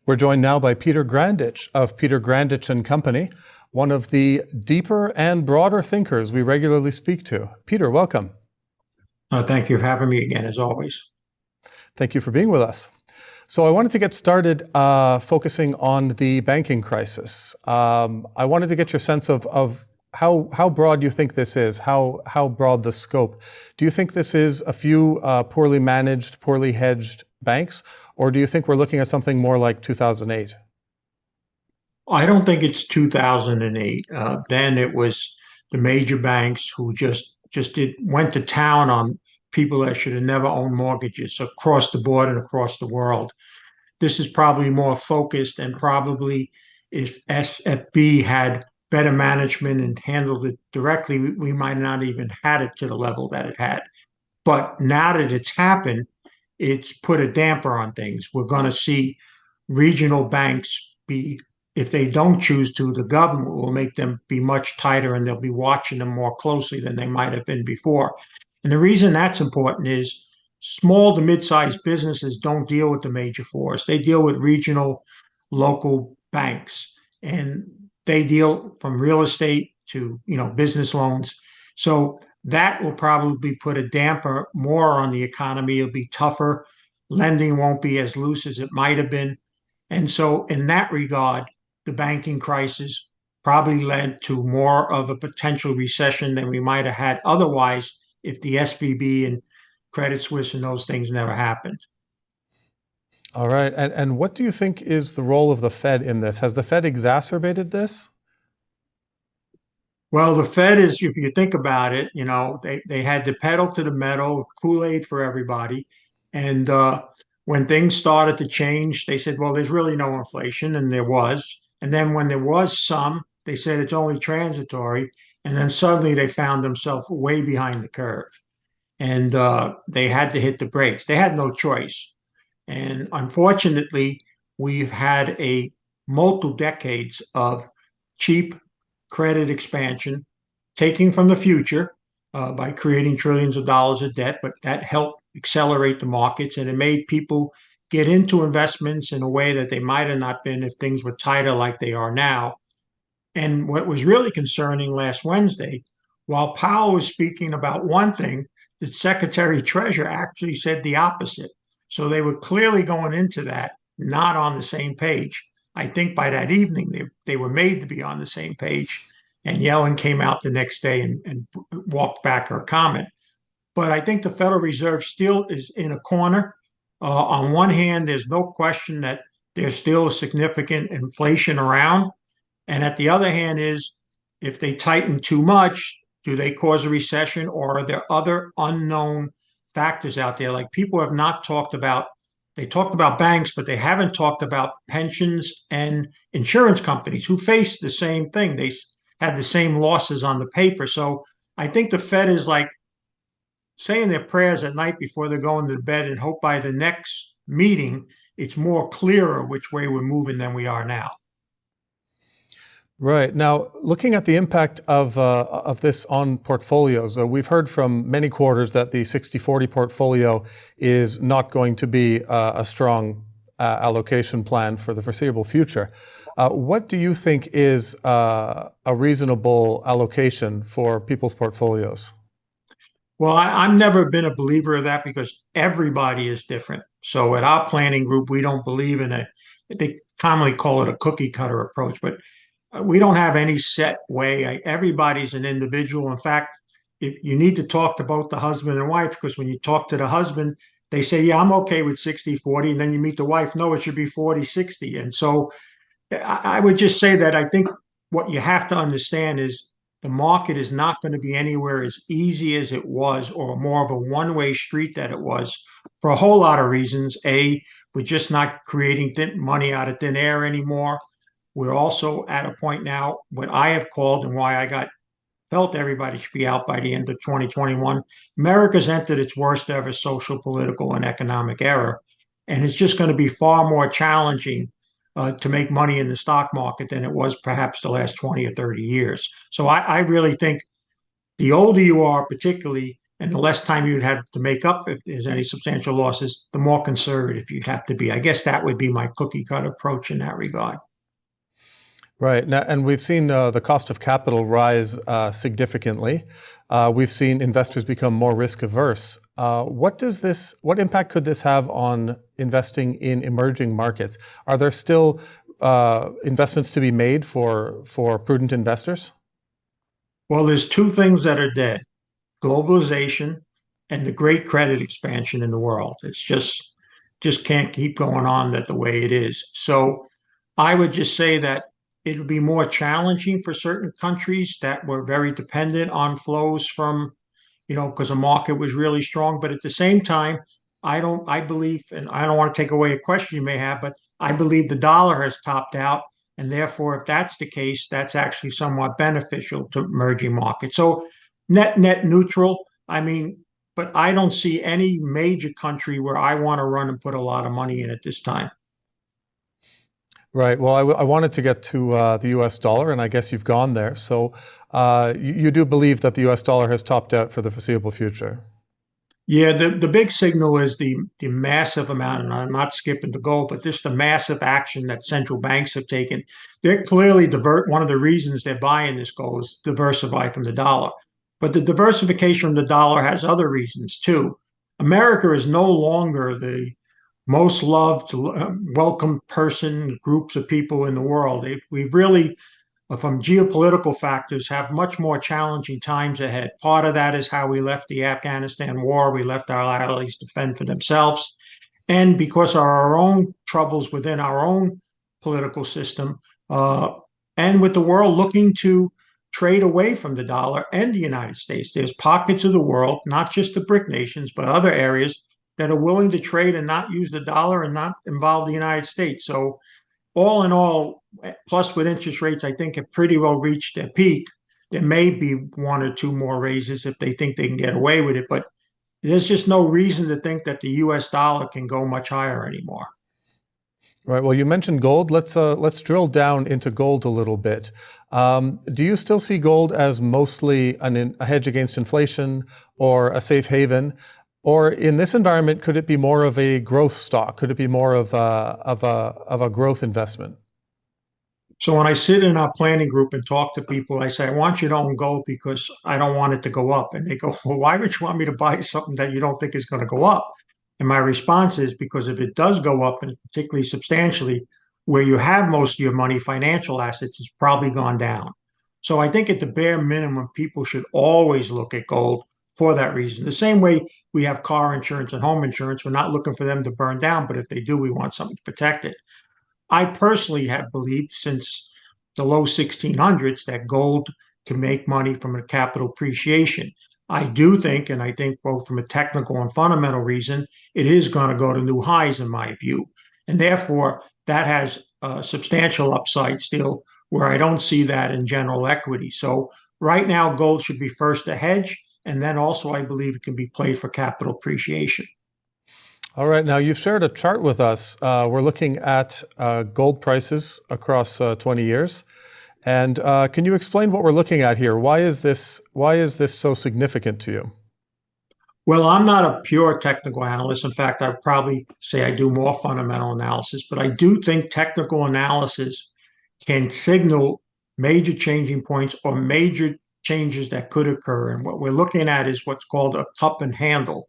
We're joined now by Peter Grandich of Peter Grandich Company, one of the deeper and broader thinkers we regularly speak to. Peter, welcome. Thank you for having me again, as always. Thank you for being with us. So I wanted to get started focusing on the banking crisis. I wanted to get your sense of how broad you think this is, how broad the scope. Do you think this is a few poorly managed, poorly hedged banks, or do you think we're looking at something more like 2008? I don't think it's 2008. Then it was the major banks who went to town on people that should have never owned mortgages across the board and across the world. This is probably more focused, and probably if SFB had better management and handled it directly, we might not even had it to the level that it had. But now that it's happened, it's put a damper on things. We're going to see regional banks be, if they don't choose to, the government will make them be much tighter, and they'll be watching them more closely than they might have been before. And the reason that's important is small to mid-sized businesses don't deal with the major fours. They deal with regional, local banks, and they deal from real estate to, business loans. So that will probably put a damper more on the economy. It'll be tougher. Lending won't be as loose as it might have been. And so in that regard, the banking crisis probably led to more of a potential recession than we might have had otherwise if the SVB and Credit Suisse and those things never happened. All right. And what do you think is the role of the Fed in this? Has the Fed exacerbated this? Well, the Fed is, if you think about it, they had the pedal to the metal, Kool-Aid for everybody. And when things started to change, they said, well, there's really no inflation, and there was. And then when there was some, they said it's only transitory. And then suddenly they found themselves way behind the curve. And they had to hit the brakes. They had no choice. And unfortunately, we've had multiple decades of cheap credit expansion, taking from the future by creating trillions of dollars of debt, but that helped accelerate the markets, and it made people get into investments in a way that they might have not been if things were tighter like they are now. And what was really concerning last Wednesday, while Powell was speaking about one thing, the Secretary Treasurer actually said the opposite. So they were clearly going into that not on the same page. I think by that evening, they were made to be on the same page. And Yellen came out the next day and walked back her comment. But I think the Federal Reserve still is in a corner. On one hand, there's no question that there's still a significant inflation around. And at the other hand is, if they tighten too much, do they cause a recession, or are there other unknown factors out there? Like, people have not talked about, they talked about banks, but they haven't talked about pensions and insurance companies who face the same thing. They had the same losses on the paper. So I think the Fed is like saying their prayers at night before they're going to bed and hope by the next meeting it's more clearer which way we're moving than we are now. Right. Now, looking at the impact of this on portfolios, we've heard from many quarters that the 60-40 portfolio is not going to be a strong allocation plan for the foreseeable future. What do you think is a reasonable allocation for people's portfolios? Well, I've never been a believer of that because everybody is different. So at our planning group, we don't believe in they commonly call it a cookie cutter approach, but we don't have any set way. Everybody's an individual. In fact, if you need to talk to both the husband and wife, because when you talk to the husband, they say, yeah, I'm okay with 60-40. And then you meet the wife, no, it should be 40-60. And so I would just say that I think what you have to understand is the market is not going to be anywhere as easy as it was, or more of a one-way street that it was, for a whole lot of reasons. We're just not creating money out of thin air anymore. We're also at a point now, what I have called, and why I felt everybody should be out by the end of 2021, America's entered its worst ever social, political, and economic era. And it's just going to be far more challenging to make money in the stock market than it was perhaps the last 20 or 30 years. So I really think the older you are, particularly, And the less time you'd have to make up if there's any substantial losses, the more conservative you'd have to be. I guess that would be my cookie cutter approach in that regard. Right. Now, and we've seen the cost of capital rise significantly. We've seen investors become more risk averse. What impact could this have on investing in emerging markets? Are there still investments to be made for prudent investors? Well, there's two things that are dead: globalization and the great credit expansion in the world. It's just can't keep going on that the way it is. So I would just say that it would be more challenging for certain countries that were very dependent on flows from, because the market was really strong. But at the same time, I believe, and I don't want to take away a question you may have, but I believe the dollar has topped out. And therefore, if that's the case, that's actually somewhat beneficial to emerging markets. So net neutral. I mean, but I don't see any major country where I want to run and put a lot of money in at this time. Right. Well, I wanted to get to the U.S. dollar, and I guess you've gone there. So you do believe that the U.S. dollar has topped out for the foreseeable future? Yeah, the big signal is the massive amount, and I'm not skipping the goal, but just the massive action that central banks have taken. They're clearly one of the reasons they're buying this gold is diversify from the dollar. But the diversification from the dollar has other reasons too. America is no longer the most loved, welcome person, groups of people in the world. We've really, from geopolitical factors, have much more challenging times ahead. Part of that is how we left the Afghanistan war. We left our allies to fend for themselves. And because of our own troubles within our own political system, and with the world looking to trade away from the dollar and the United States, there's pockets of the world, not just the BRIC nations, but other areas that are willing to trade and not use the dollar and not involve the United States. So all in all, plus with interest rates, I think have pretty well reached their peak. There may be one or two more raises if they think they can get away with it, but there's just no reason to think that the U.S. dollar can go much higher anymore. Right. Well, you mentioned gold. Let's drill down into gold a little bit. Do you still see gold as mostly a hedge against inflation or a safe haven? Or in this environment, could it be more of a growth stock? Could it be more of a growth investment? So when I sit in our planning group and talk to people, I say, I want you to own gold because I don't want it to go up. And they go, well, why would you want me to buy something that you don't think is going to go up? And my response is because if it does go up, and particularly substantially, where you have most of your money, financial assets, it's probably gone down. So I think at the bare minimum, people should always look at gold for that reason. The same way we have car insurance and home insurance, we're not looking for them to burn down, but if they do, we want something to protect it. I personally have believed since the low 1600s that gold can make money from a capital appreciation. I do think, and I think both from a technical and fundamental reason, it is going to go to new highs in my view. And therefore, that has a substantial upside still, where I don't see that in general equity. So right now, gold should be first a hedge. And then also, I believe it can be played for capital appreciation. All right. Now, you've shared a chart with us. We're looking at gold prices across 20 years. And can you explain what we're looking at here? Why is this so significant to you? Well, I'm not a pure technical analyst. In fact, I'd probably say I do more fundamental analysis, but I do think technical analysis can signal major changing points or major changes that could occur. And what we're looking at is what's called a cup and handle.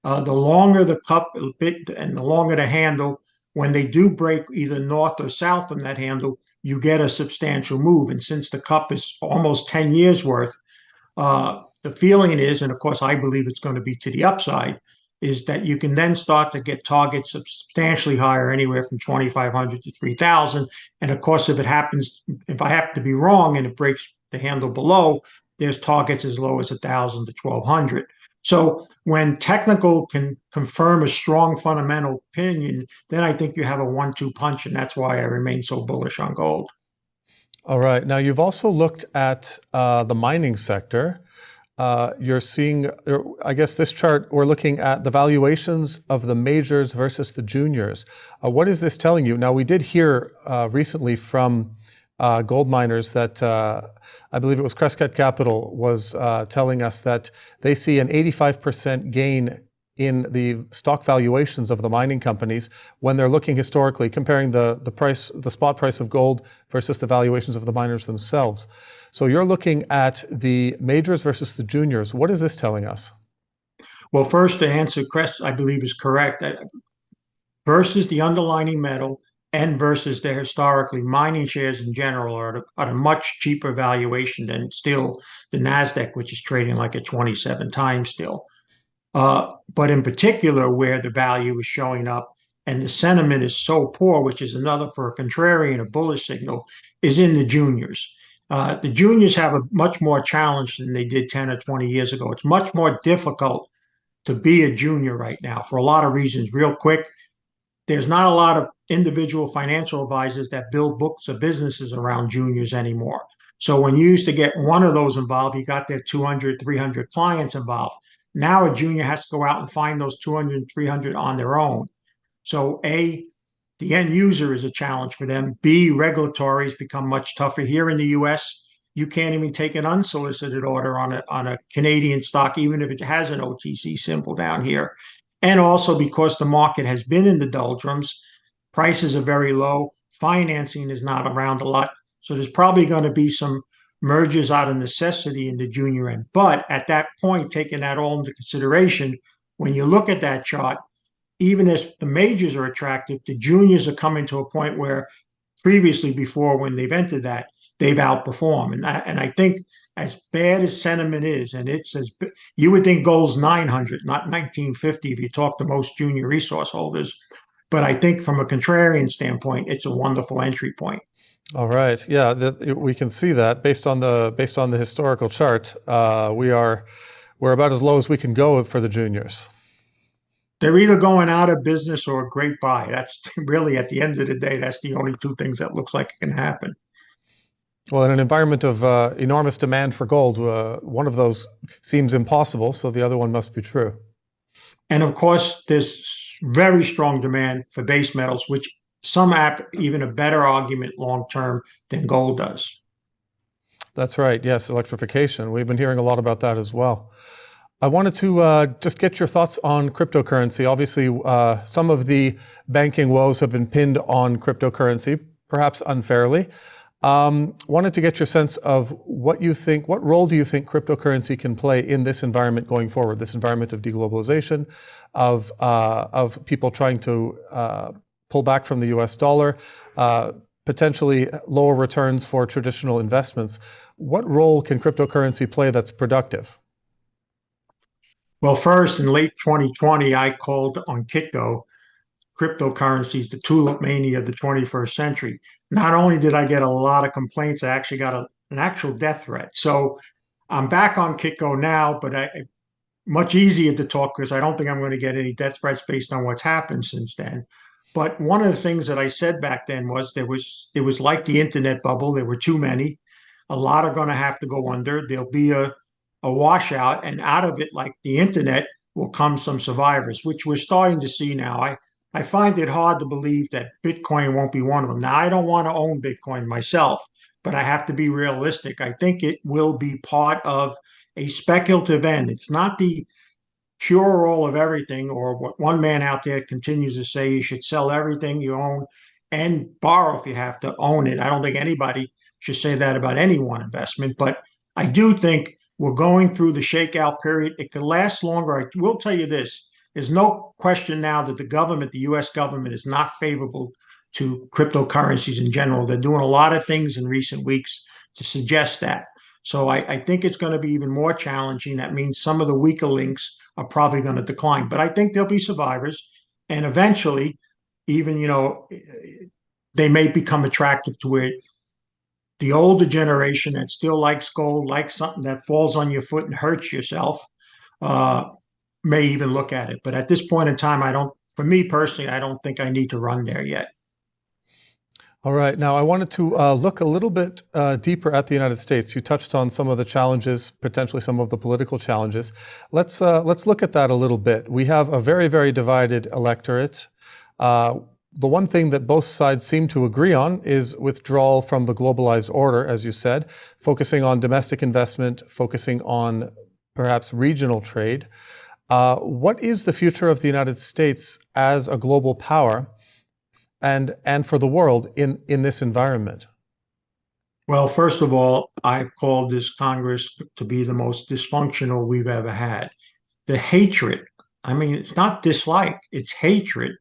The longer the cup bit and the longer the handle, when they do break either north or south from that handle, you get a substantial move. And since the cup is almost 10 years worth, the feeling is, and of course I believe it's going to be to the upside, is that you can then start to get targets substantially higher, anywhere from 2,500 to 3,000. And of course, if I happen to be wrong and it breaks the handle below, there's targets as low as 1,000 to 1,200. So when technical can confirm a strong fundamental opinion, then I think you have a 1-2 punch, and that's why I remain so bullish on gold. All right. Now, you've also looked at the mining sector. You're seeing, I guess this chart, we're looking at the valuations of the majors versus the juniors. What is this telling you? Now, we did hear recently from gold miners that I believe it was Crescat Capital was telling us that they see an 85% gain in the stock valuations of the mining companies when they're looking historically, comparing the spot price of gold versus the valuations of the miners themselves. So you're looking at the majors versus the juniors. What is this telling us? Well, first, the answer, Crest, I believe, is correct. Versus the underlying metal and versus the historically mining shares in general are at a much cheaper valuation than still the NASDAQ, which is trading like at 27 times still. But in particular, where the value is showing up and the sentiment is so poor, which is another for a contrarian, a bullish signal, is in the juniors. The juniors have a much more challenge than they did 10 or 20 years ago. It's much more difficult to be a junior right now for a lot of reasons. Real quick, there's not a lot of individual financial advisors that build books of businesses around juniors anymore. So when you used to get one of those involved, you got their 200, 300 clients involved. Now a junior has to go out and find those 200, 300 on their own. So A, the end user is a challenge for them. B, regulatory has become much tougher. Here in the US, you can't even take an unsolicited order on a Canadian stock, even if it has an OTC symbol down here. And also because the market has been in the doldrums, prices are very low, financing is not around a lot. So there's probably going to be some mergers out of necessity in the junior end. But at that point, taking that all into consideration, when you look at that chart, even if the majors are attractive, the juniors are coming to a point where previously before when they've entered that, they've outperformed. And I think as bad as sentiment is, and it's as you would think gold's 900, not 1950 if you talk to most junior resource holders. But I think from a contrarian standpoint, it's a wonderful entry point. All right. Yeah, we can see that based on the historical chart. We're about as low as we can go for the juniors. They're either going out of business or a great buy. That's really, at the end of the day, that's the only two things that looks like it can happen. Well, in an environment of enormous demand for gold, one of those seems impossible, so the other one must be true. And of course, there's very strong demand for base metals, which some have even a better argument long term than gold does. That's right. Yes, electrification. We've been hearing a lot about that as well. I wanted to just get your thoughts on cryptocurrency. Obviously, some of the banking woes have been pinned on cryptocurrency, perhaps unfairly. Wanted to get your sense of what you think, what role do you think cryptocurrency can play in this environment going forward, this environment of deglobalization, of people trying to pull back from the US dollar, potentially lower returns for traditional investments. What role can cryptocurrency play that's productive? Well, first, in late 2020, I called on Kitco cryptocurrencies the tulip mania of the 21st century. Not only did I get a lot of complaints, I actually got an actual death threat. So I'm back on Kitco now, but much easier to talk because I don't think I'm going to get any death threats based on what's happened since then. But one of the things that I said back then was it was like the internet bubble. There were too many. A lot are going to have to go under. There'll be a washout, and out of it, like the internet, will come some survivors, which we're starting to see now. I find it hard to believe that Bitcoin won't be one of them. Now, I don't want to own Bitcoin myself, but I have to be realistic. I think it will be part of a speculative end. It's not the cure all of everything, or what one man out there continues to say, you should sell everything you own and borrow if you have to own it. I don't think anybody should say that about any one investment, but I do think we're going through the shakeout period. It could last longer. I will tell you this. There's no question now that the US government, is not favorable to cryptocurrencies in general. They're doing a lot of things in recent weeks to suggest that. So I think it's going to be even more challenging. That means some of the weaker links are probably going to decline. But I think there'll be survivors. And eventually, even, they may become attractive to it. The older generation that still likes gold, likes something that falls on your foot and hurts yourself, may even look at it. But at this point in time, for me personally, I don't think I need to run there yet. All right. Now, I wanted to look a little bit deeper at the United States. You touched on some of the challenges, potentially some of the political challenges. Let's look at that a little bit. We have a very, very divided electorate. the one thing that both sides seem to agree on is withdrawal from the globalized order, as you said, focusing on domestic investment, focusing on perhaps regional trade. What is the future of the United States as a global power and for the world in this environment? Well, first of all, I've called this Congress to be the most dysfunctional we've ever had. The hatred, I mean, it's not dislike, it's hatred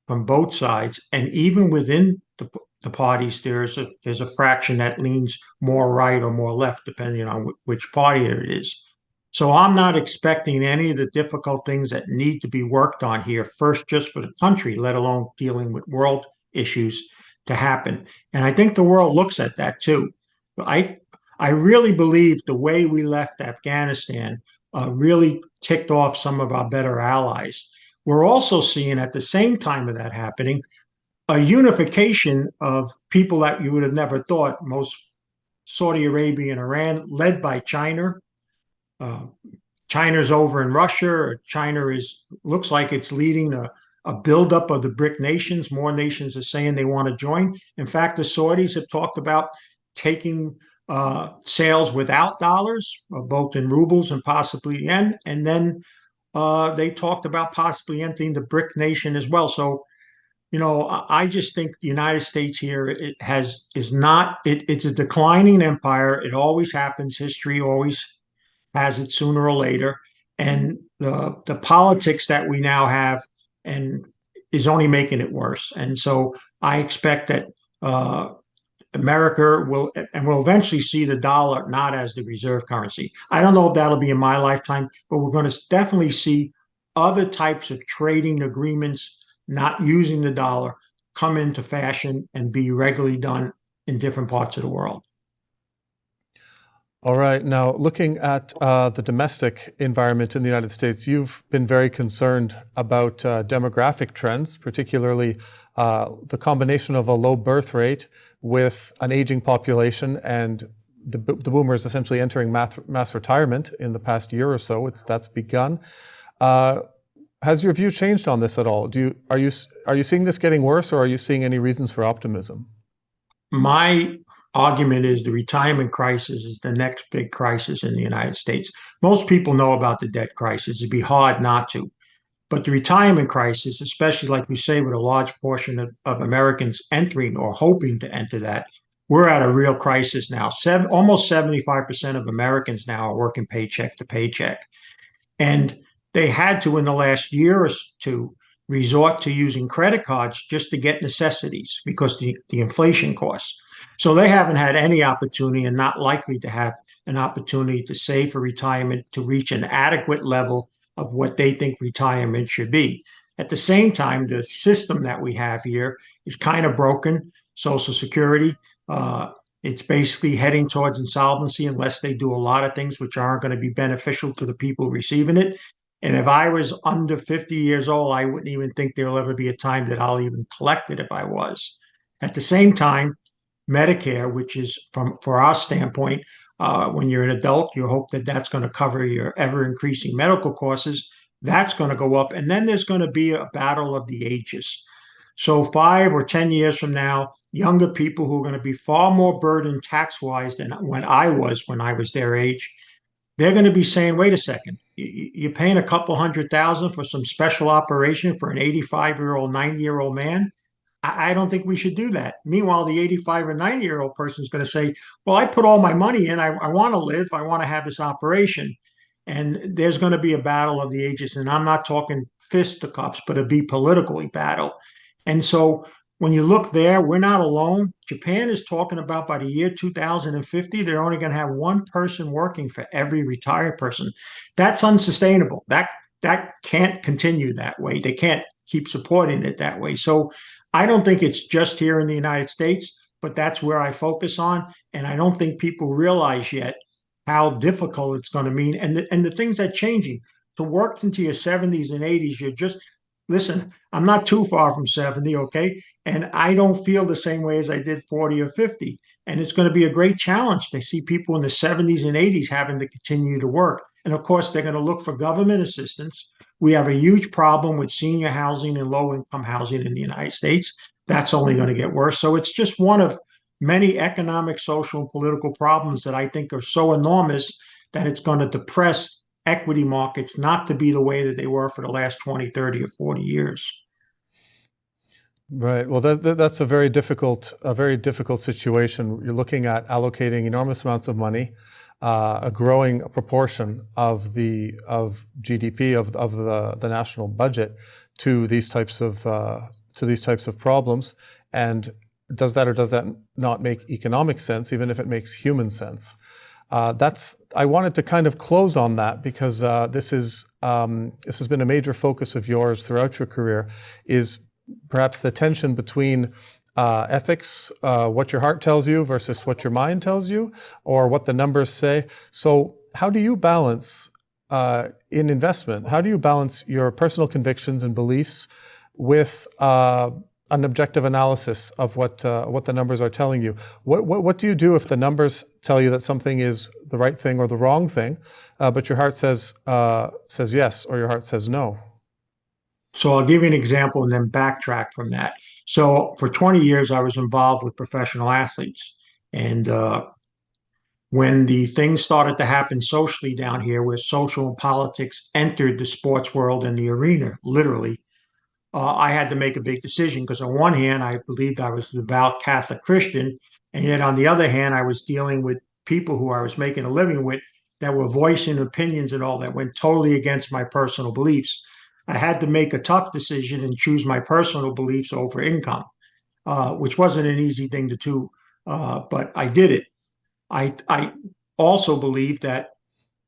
from both sides. And even within the parties, there's a fraction that leans more right or more left, depending on which party it is. So I'm not expecting any of the difficult things that need to be worked on here, first just for the country, let alone dealing with world issues to happen. And I think the world looks at that too. I I really believe the way we left Afghanistan really ticked off some of our better allies. We're also seeing at the same time of that happening a unification of people that you would have never thought, most Saudi Arabia and Iran, led by China. Uh, China's over in Russia. China is looks like it's leading a buildup of the BRIC nations. More nations are saying they want to join. In fact, the Saudis have talked about taking sales without dollars, both in rubles and possibly yen. And then they talked about possibly entering the BRIC nation as well. So, you know, I just think the United States here is not it's a declining empire. It always happens. History always has it sooner or later. And the politics that we now have and is only making it worse. And so I expect that America will eventually see the dollar not as the reserve currency. I don't know if that'll be in my lifetime, but we're going to definitely see other types of trading agreements not using the dollar come into fashion and be regularly done in different parts of the world. All right. Now, looking at the domestic environment in the United States, you've been very concerned about demographic trends, particularly the combination of a low birth rate with an aging population and the boomers essentially entering mass retirement in the past year or so. That's begun. Has your view changed on this at all? Are you seeing this getting worse, or are you seeing any reasons for optimism? My argument is the retirement crisis is the next big crisis in the United States. Most people know about the debt crisis. It'd be hard not to. But the retirement crisis, especially like we say, with a large portion of Americans entering or hoping to enter that, we're at a real crisis now. Almost 75% of Americans now are working paycheck to paycheck. And they had to, in the last year or two, resort to using credit cards just to get necessities because the inflation costs. So they haven't had any opportunity and not likely to have an opportunity to save for retirement to reach an adequate level of what they think retirement should be. At the same time, the system that we have here is kind of broken. Social Security, it's basically heading towards insolvency unless they do a lot of things which aren't going to be beneficial to the people receiving it. And if I was under 50 years old, I wouldn't even think there'll ever be a time that I'll even collect it if I was. At the same time, Medicare, which is for our standpoint, when you're an adult, you hope that that's going to cover your ever increasing medical costs. That's going to go up. And then there's going to be a battle of the ages. So 5 or 10 years from now, younger people who are going to be far more burdened tax wise than when I was their age, they're going to be saying, wait a second, you're paying a couple 100,000 for some special operation for an 85-year-old, 90-year-old man. I don't think we should do that. Meanwhile, the 85 or 90-year-old person is going to say, well, I put all my money in. I want to live. I want to have this operation. And there's going to be a battle of the ages. And I'm not talking fisticuffs, but a be politically battle. And so when you look there, we're not alone. Japan is talking about by the year 2050, they're only going to have one person working for every retired person. That's unsustainable. That can't continue that way. They can't keep supporting it that way. So I don't think it's just here in the United States, but that's where I focus on. And I don't think people realize yet how difficult it's going to mean. And the things that are changing to work into your 70s and 80s, you're just listen, I'm not too far from 70, okay? And I don't feel the same way as I did 40 or 50. And it's going to be a great challenge to see people in the 70s and 80s having to continue to work. And of course, they're going to look for government assistance, We have a huge problem with senior housing and low income housing in the United States. That's only going to get worse. So it's just one of many economic, social, and political problems that I think are so enormous that it's going to depress equity markets not to be the way that they were for the last 20, 30, or 40 years. Right. Well, that's a very difficult situation. You're looking at allocating enormous amounts of money, a growing proportion of GDP of the national budget to these types of problems. And does that or does that not make economic sense, even if it makes human sense? I wanted to kind of close on that because this has been a major focus of yours throughout your career, is perhaps the tension between ethics, what your heart tells you versus what your mind tells you, or what the numbers say. So how do you balance in investment? How do you balance your personal convictions and beliefs with an objective analysis of what the numbers are telling you? What do you do if the numbers tell you that something is the right thing or the wrong thing, but your heart says yes, or your heart says no? So I'll give you an example and then backtrack from that. So for 20 years, I was involved with professional athletes. And when the things started to happen socially down here, where social and politics entered the sports world and the arena, literally, I had to make a big decision because on one hand, I believed I was a devout Catholic Christian, and yet on the other hand, I was dealing with people who I was making a living with that were voicing opinions and all that went totally against my personal beliefs. I had to make a tough decision and choose my personal beliefs over income, which wasn't an easy thing to do, but I did it. I also believe that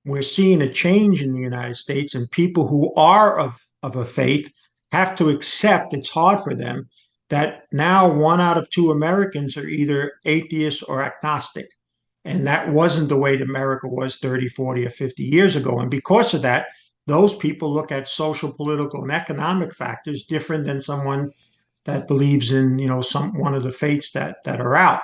we're seeing a change in the United States, and people who are of a faith have to accept it's hard for them that now 1 out of 2 Americans are either atheist or agnostic. And that wasn't the way that America was 30, 40, or 50 years ago. And because of that, those people look at social, political, and economic factors different than someone that believes in, some one of the faiths that are out.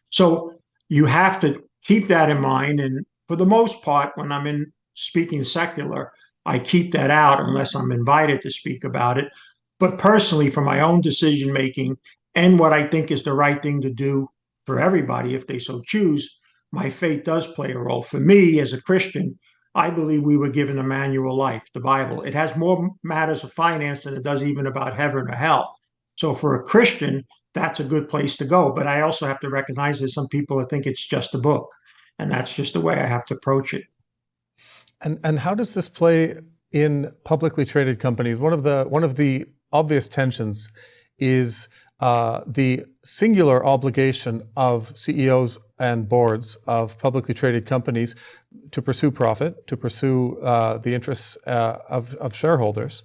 So you have to keep that in mind. And for the most part, when I'm in speaking secular, I keep that out unless I'm invited to speak about it. But personally, for my own decision making and what I think is the right thing to do for everybody, if they so choose, my faith does play a role. For me, as a Christian, I believe we were given a manual life, the Bible. It has more matters of finance than it does even about heaven or hell. So for a Christian, that's a good place to go. But I also have to recognize there's some people that think it's just a book, and that's just the way I have to approach it. And how does this play in publicly traded companies? One of the obvious tensions is the singular obligation of CEOs and boards of publicly traded companies to pursue profit, to pursue the interests of shareholders,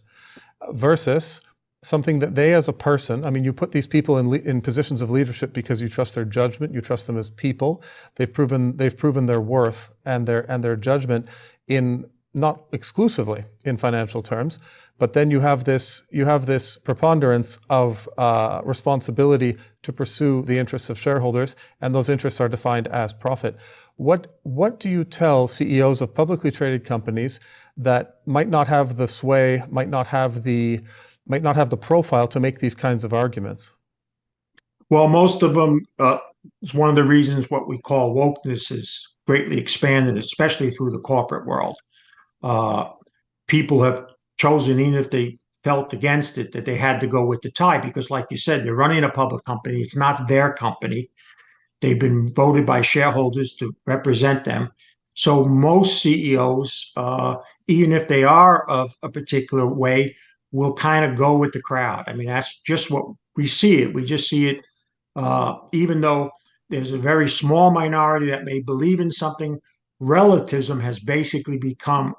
versus something that they as a person, I mean, you put these people in positions of leadership because you trust their judgment, you trust them as people. They've proven their worth and their judgment in not exclusively in financial terms, but then you have this preponderance of responsibility to pursue the interests of shareholders, and those interests are defined as profit. What do you tell CEOs of publicly traded companies that might not have the sway, might not have the profile to make these kinds of arguments? Well, most of them is one of the reasons what we call wokeness is greatly expanded, especially through the corporate world. Uh, People have chosen, even if they felt against it, that they had to go with the tide because, like you said, they're running a public company. It's not their company. They've been voted by shareholders to represent them. So most CEOs, even if they are of a particular way, will kind of go with the crowd. I mean, that's just what we see it. We just see it, even though there's a very small minority that may believe in something. Relativism has basically become,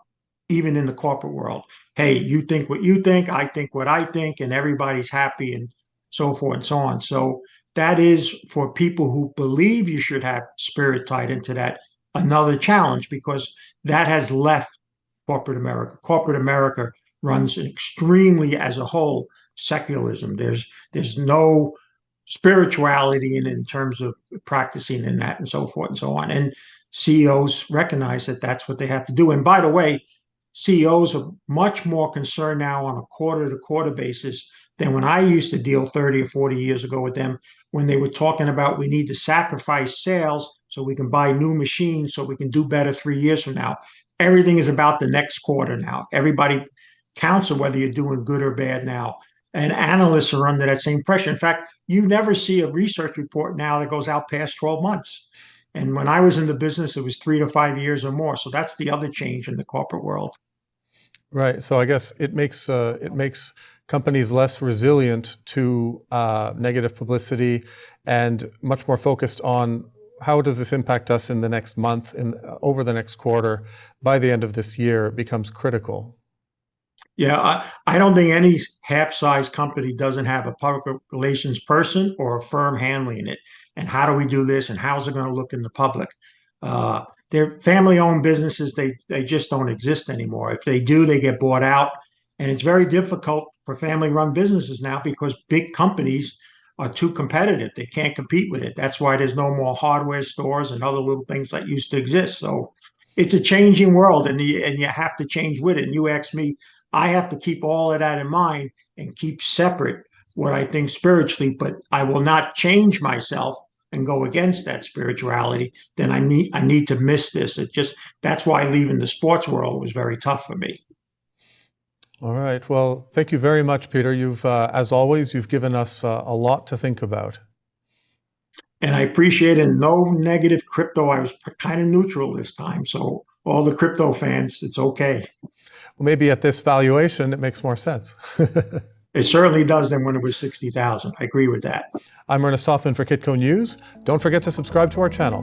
even in the corporate world, hey, you think what you think, I think what I think, and everybody's happy and so forth and so on. So that is for people who believe you should have spirit tied into that another challenge because that has left corporate America. Corporate America runs extremely as a whole secularism. There's no spirituality in terms of practicing in that and so forth and so on. And CEOs recognize that that's what they have to do. And by the way, CEOs are much more concerned now on a quarter-to-quarter basis than when I used to deal 30 or 40 years ago with them, when they were talking about we need to sacrifice sales so we can buy new machines so we can do better 3 years from now. Everything is about the next quarter now. Everybody counts on whether you're doing good or bad now. And analysts are under that same pressure. In fact, you never see a research report now that goes out past 12 months. And when I was in the business, it was 3 to 5 years or more. So that's the other change in the corporate world. Right. So I guess it makes companies less resilient to negative publicity and much more focused on how does this impact us in the next month, over the next quarter. By the end of this year, it becomes critical. Yeah, I don't think any half-sized company doesn't have a public relations person or a firm handling it. And how do we do this? And how's it going to look in the public? They're family-owned businesses. They just don't exist anymore. If they do, they get bought out. And it's very difficult for family-run businesses now because big companies are too competitive. They can't compete with it. That's why there's no more hardware stores and other little things that used to exist. So it's a changing world, and you have to change with it. And you ask me, I have to keep all of that in mind and keep separate what I think spiritually, but I will not change myself and go against that spirituality. Then I need to miss this. It just That's why leaving the sports world was very tough for me. All right. Well, thank you very much, Peter. As always, you've given us a lot to think about. And I appreciate it. No negative crypto. I was kind of neutral this time. So all the crypto fans, it's okay. Well, maybe at this valuation, it makes more sense. It certainly does than when it was 60,000. I agree with that. I'm Ernest Hoffman for Kitco News. Don't forget to subscribe to our channel.